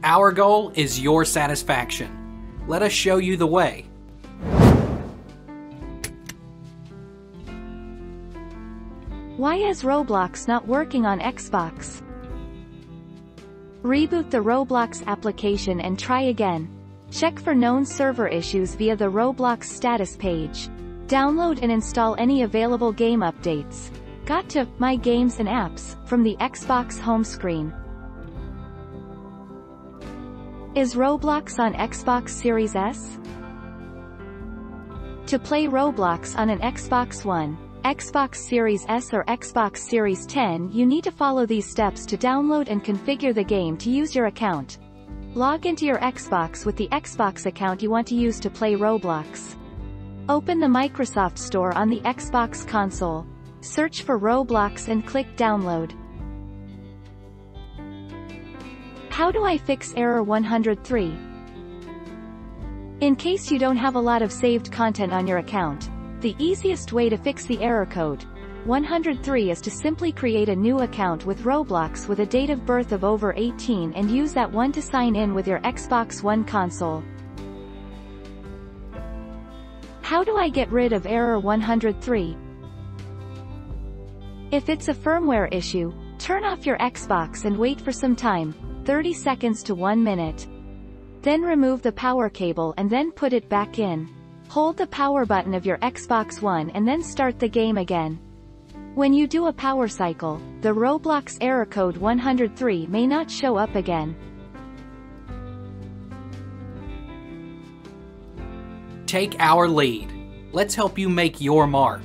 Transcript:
Our goal is your satisfaction. Let us show you the way. Why is Roblox not working on Xbox? Reboot the Roblox application and try again. Check for known server issues via the Roblox status page. Download and install any available game updates. Got to My Games and Apps from the Xbox home screen. Is Roblox on Xbox Series S? To play Roblox on an Xbox One, Xbox Series S or Xbox Series 10, you need to follow these steps to download and configure the game to use your account. Log into your Xbox with the Xbox account you want to use to play Roblox. Open the Microsoft Store on the Xbox console. Search for Roblox and click Download. How do I fix error 103? In case you don't have a lot of saved content on your account, the easiest way to fix the error code 103 is to simply create a new account with Roblox with a date of birth of over 18 and use that one to sign in with your Xbox One console. How do I get rid of error 103? If it's a firmware issue, turn off your Xbox and wait for some time, 30 seconds to 1 minute. Then remove the power cable and then put it back in. Hold the power button of your Xbox One and then start the game again. When you do a power cycle, the Roblox error code 103 may not show up again. Take our lead. Let's help you make your mark.